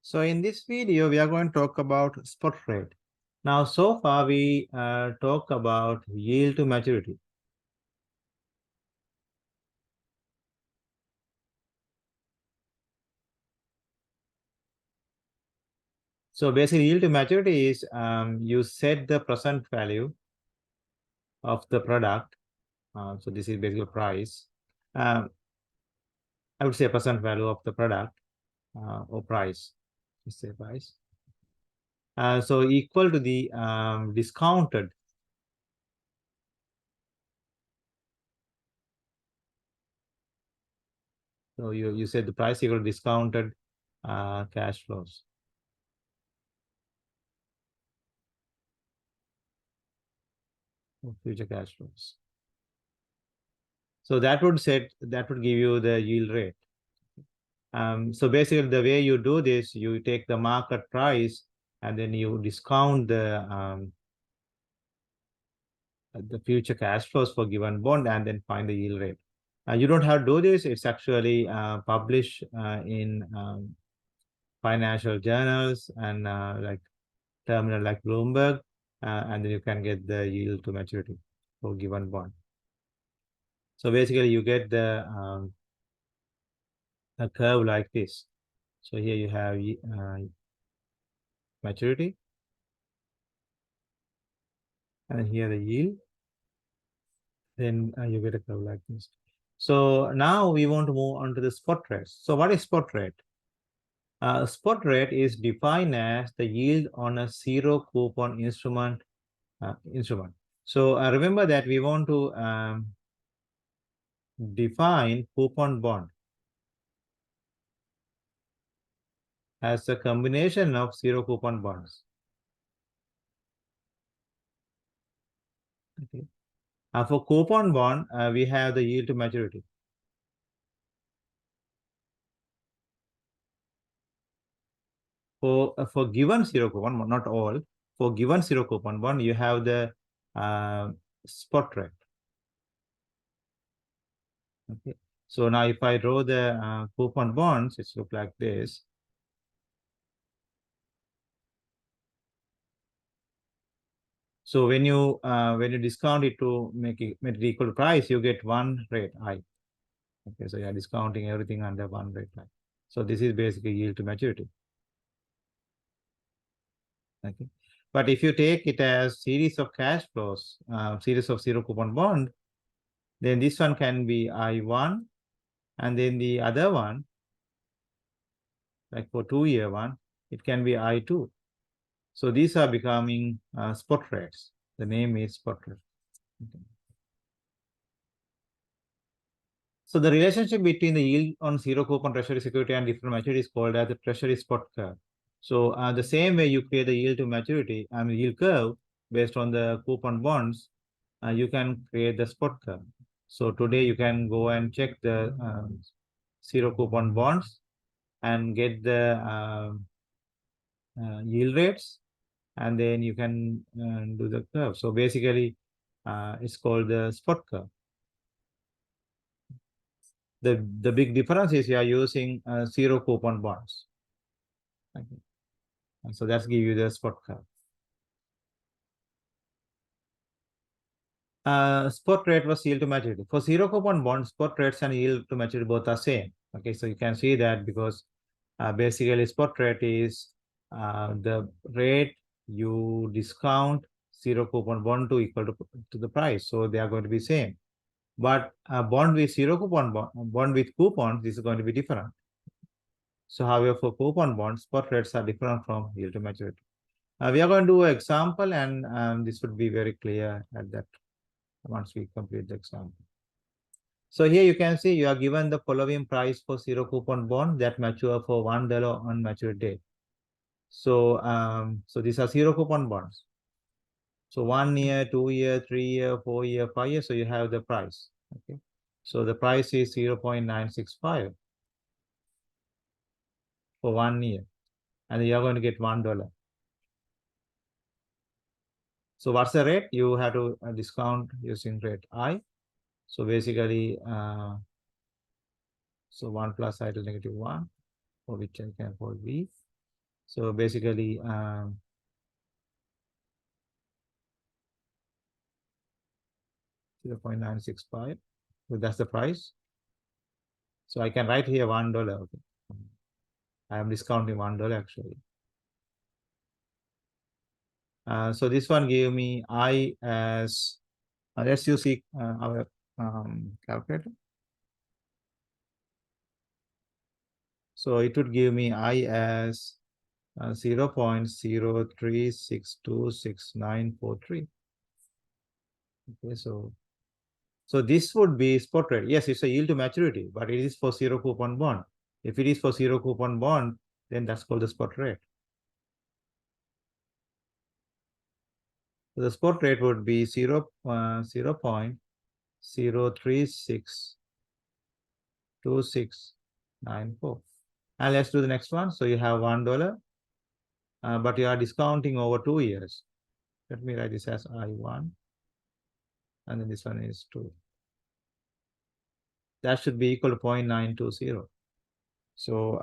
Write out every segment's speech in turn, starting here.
So in this video, we are going to talk about spot rate. Now, so far we talk about yield to maturity. So basically, yield to maturity is you set the present value of the product. So this is basically price. Um, I would say present value of the product or price. Let's say price. So equal to the discounted. So you said the price equal to discounted cash flows. Future cash flows. So that would give you the yield rate. So basically, the way you do this, you take the market price and then you discount the future cash flows for given bond and then find the yield rate. You don't have to do this. It's actually published in financial journals and like terminal like Bloomberg, and then you can get the yield to maturity for given bond. So basically, you get a curve like this. So here you have maturity, and here the yield. Then you get a curve like this. So now we want to move on to the spot rate. So what is spot rate? Spot rate is defined as the yield on a zero coupon instrument. So remember that we want to define coupon bond as a combination of zero coupon bonds. Okay. For coupon bond, we have the yield to maturity. For given zero coupon bond, not all, for given zero coupon bond, you have the spot rate. Okay. So now if I draw the coupon bonds, it's look like this. So when you discount it to make it equal to price, you get one rate I. Okay, so you're discounting everything under one rate I. So this is basically yield to maturity. Okay, but if you take it as series of cash flows, series of zero coupon bond, then this one can be I1, and then the other one, like for 2-year one, it can be I2. So these are becoming spot rates. The name is spot rate. Okay. So the relationship between the yield on zero coupon treasury security and different maturity is called as the treasury spot curve. So the same way you create the yield to maturity, yield curve based on the coupon bonds, you can create the spot curve. So today you can go and check the zero coupon bonds and get the yield rates, and then you can do the curve. So basically, it's called the spot curve. The big difference is you are using zero coupon bonds. Okay. And so that's give you the spot curve. Spot rate was yield to maturity. For zero coupon bonds, spot rates and yield to maturity both are same. Okay, so you can see that because basically spot rate is the rate you discount zero coupon bond to equal to the price. So they are going to be same. But bond with zero coupon bond with coupons, this is going to be different. So however, for coupon bonds, spot rates are different from yield to maturity. We are going to do an example, and this would be very clear at that once we complete the example. So here you can see you are given the following price for zero coupon bond that mature for $1 on maturity date. So so these are zero coupon bonds. So 1 year, 2 year, 3 year, 4 year, 5 years. So you have the price. Okay. So the price is 0.965 for 1 year, and you are going to get $1. So what's the rate? You have to discount using rate I. So basically, so 1 plus I to negative 1, for which I can call V. So basically, 0.965. So that's the price. So I can write here $1. Okay. I am discounting $1 actually. So this one gave me I as, let's use our calculator. So it would give me I as 0.03626943. Okay, so this would be spot rate. Yes, it's a yield to maturity, but it is for zero coupon bond. If it is for zero coupon bond, then that's called the spot rate. So the spot rate would be 0.0362694. And let's do the next one. So you have $1, but you are discounting over 2 years. Let me write this as I1, and then this one is 2. That should be equal to 0.920. So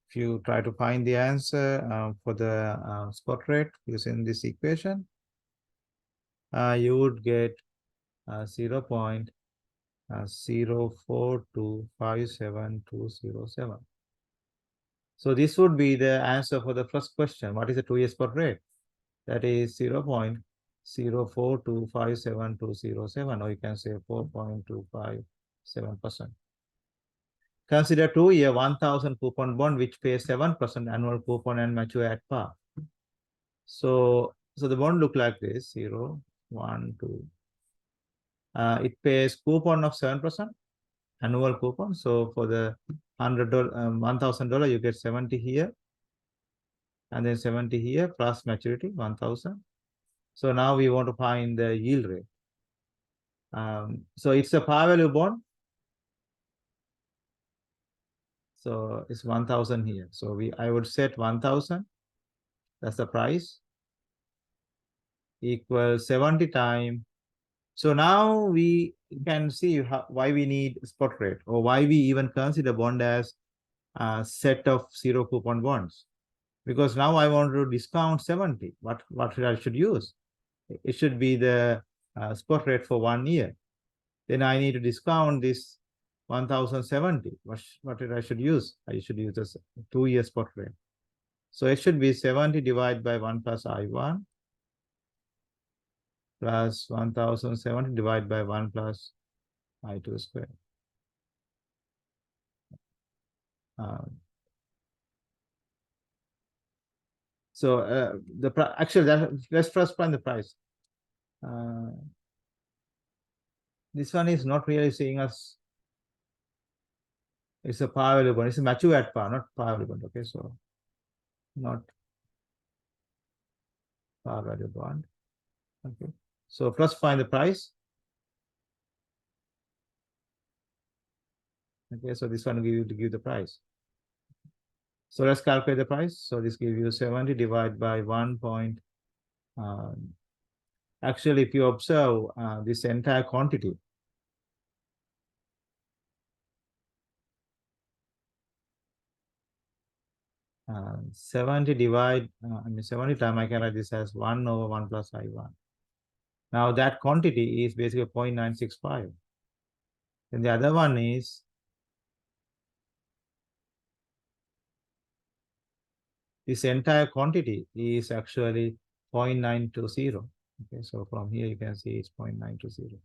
if you try to find the answer for the spot rate using this equation, you would get 0.04257207. So this would be the answer for the first question. What is the 2-year spot rate? That is 0.04257207, or you can say 4.257%. Consider 2-year 1,000 coupon bond which pays 7% annual coupon and mature at par. So the bond look like this: 0, 1, 2. It pays coupon of 7%, annual coupon. So for the $1,000, you get 70 here, and then 70 here plus maturity 1,000. So now we want to find the yield rate. So it's a par value bond. So it's 1,000 here. So I would set 1,000. That's the price, equals 70 times. So now we can see why we need spot rate, or why we even consider bond as a set of zero coupon bonds. Because now I want to discount 70. What I should use? It should be the spot rate for 1 year. Then I need to discount this 1,070. What I should use? I should use this 2-year spot rate. So it should be 70 divided by 1 plus I1 plus 1,070 divided by 1 plus I2 squared. Let's first find the price. This one is not really saying us. It's a par value bond. It's a mature at par, not par value bond. Okay, so not par value bond. Okay, so first find the price. Okay, so this one will give the price. So let's calculate the price. So this gives you 70 divided by 1. Actually, if you observe this entire quantity, 70 70 times, I can write this as 1 over 1 plus I1. Now that quantity is basically 0.965. Then the other one is this entire quantity is actually 0.920. Okay, so from here you can see it's 0.920.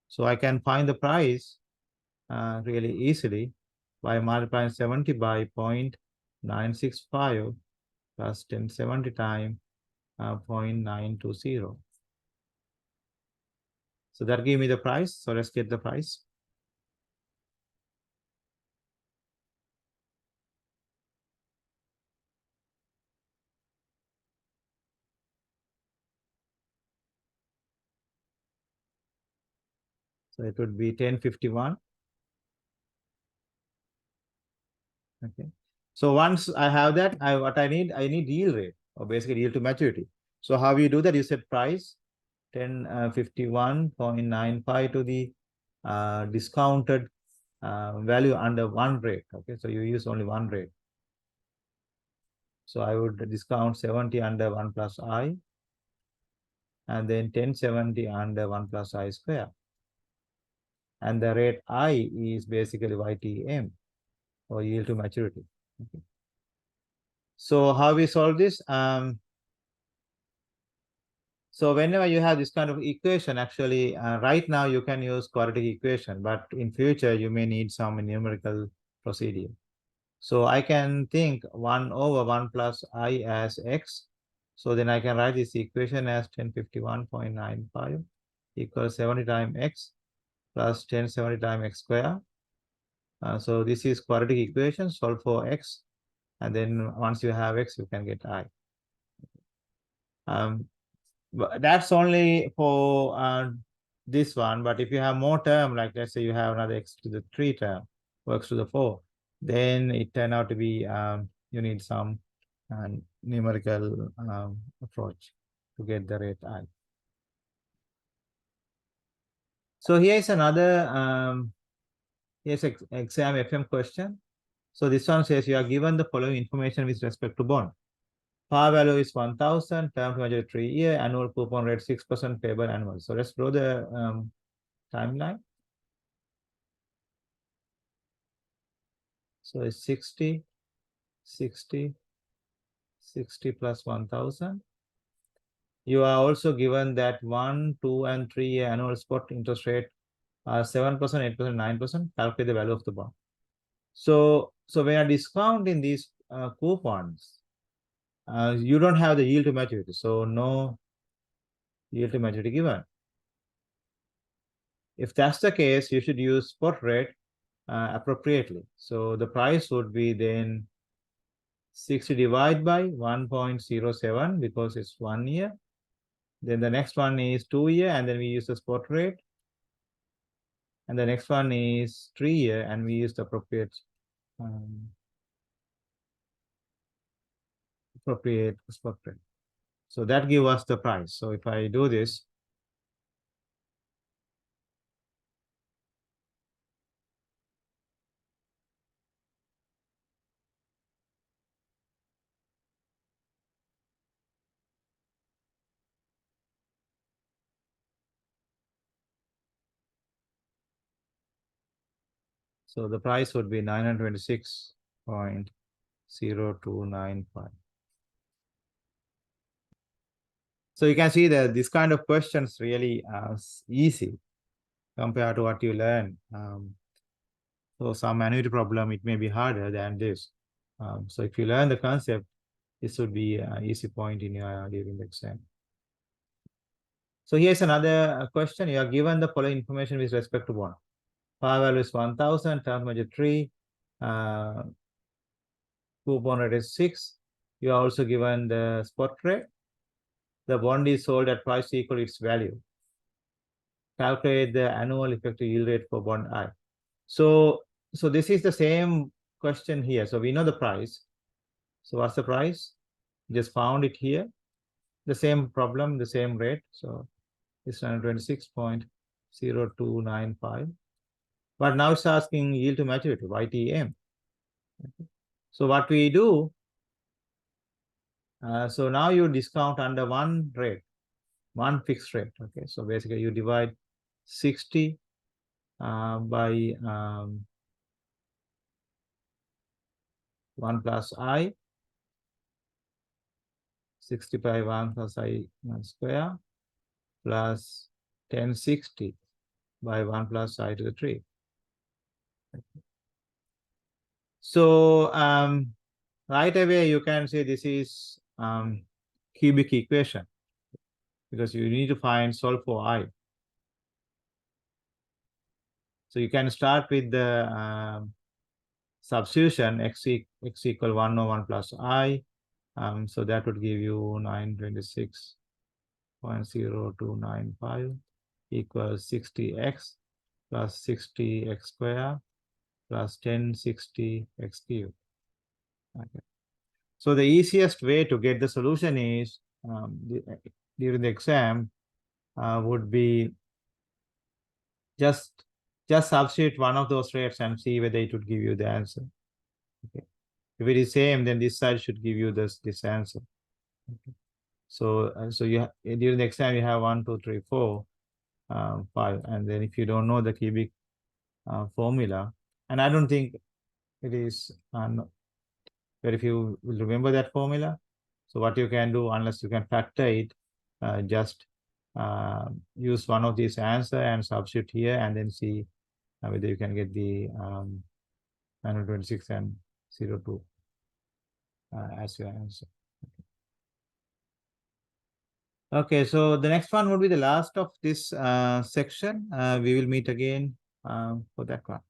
So I can find the price really easily by multiplying 70 by 0.965 plus 1070 times 0.920. So that gave me the price. So let's get the price. So it would be 1051. Okay. So once I have that, I need yield rate. or basically yield to maturity. So how you do that? You set price 1051.95 to the discounted value under one rate. Okay, so you use only one rate. So I would discount 70 under 1 plus I, and then 1070 under 1 plus I square. And the rate I is basically YTM, or yield to maturity. Okay. So how we solve this? So whenever you have this kind of equation, actually, right now you can use quadratic equation, but in future you may need some numerical procedure. So I can think 1 over 1 plus I as x. So then I can write this equation as 1051.95 equals 70 times x plus 1070 times x square. So this is quadratic equation, solve for x. And then once you have x, you can get I. But that's only for this one. But if you have more term, like let's say you have another x to the 3 term, or x to the 4, then it turn out to be you need some numerical approach to get the rate I. So here is another here's exam FM question. So this one says you are given the following information with respect to bond. Par value is 1,000, term to maturity 3 year, annual coupon rate 6% payable annual. So let's draw the timeline. So it's 60, 60, 60 plus 1,000. You are also given that 1, 2, and 3 year annual spot interest rate are 7%, 8%, 9%. Calculate the value of the bond. So when you're discounting these coupons, you don't have the yield to maturity. So no yield to maturity given. If that's the case, you should use spot rate appropriately. So the price would be then 60 divided by 1.07 because it's 1 year. Then the next one is 2 year, and then we use the spot rate. And the next one is 3 year, and we use the appropriate spot rate. So that gives us the price. So if I do this, so the price would be 926.0295. So you can see that this kind of questions really easy compared to what you learn. So some annuity problem, it may be harder than this. So if you learn the concept, this would be an easy point in your during the exam. So here's another question. You are given the following information with respect to bond. Par value is 1,000, term measure 3, coupon rate is 6. You are also given the spot rate. The bond is sold at price equal its value. Calculate the annual effective yield rate for bond I. So this is the same question here. So we know the price. So what's the price? Just found it here. The same problem, the same rate. So it's 126.0295. But now it's asking yield to maturity, YTM. Okay. So what we do, so now you discount under one rate, one fixed rate. Okay, so basically you divide 60 by 1 plus I, 60 by 1 plus I square, plus 1060 by 1 plus I to the 3. So right away you can say this is cubic equation because you need to solve for I. So you can start with the substitution x equal 1 over 1 plus I. So that would give you 926.0295 equals 60x plus 60x square plus 1060x cubed. Okay. So the easiest way to get the solution is during the exam would be just substitute one of those rates and see whether it would give you the answer. Okay. If it is same, then this side should give you this answer. Okay. So during the exam you have 1, 2, 3, 4, 5, and then if you don't know the cubic formula, and I don't think it is very few will remember that formula. So what you can do, unless you can factor it, just use one of these answer and substitute here, and then see whether you can get the 926 and 02 as your answer. Okay, so the next one would be the last of this section. We will meet again for that one.